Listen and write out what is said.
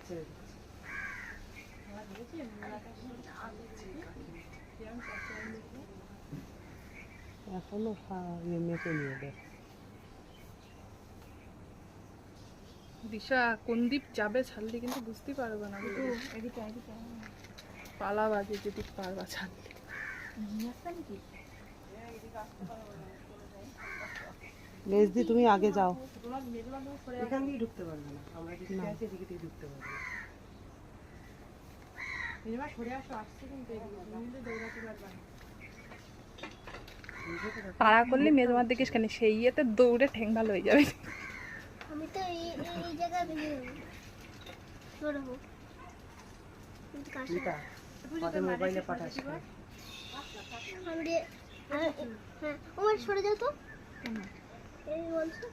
ছেড়ে দিচ্ছি। এখনো মেপেনি ওদের। দিশা কোন দ্বীপ যাবে ছাড়লে কিন্তু বুঝতে পারবে না। পালা বাজে যদি পারবা ছাড়লে। মেজদি তুমি আগে যাও, এখান দিয়ে ঢুকতে পারবে না, আমরা যেদিকে আছি এদিকে দিয়ে ঢুকতে পারবে না। তাড়া করলে মেজমার দেখিস কেন, সেই ইয়েতে দৌড়ে ঠেং ভালো হয়ে যাবে। আমি তো এই জায়গায় ভেঙে যাবো, দৌড়াবো। মোবাইলে পাঠাচ্ছি। হ্যাঁ, ও সরে যাও তো, এই বলছো।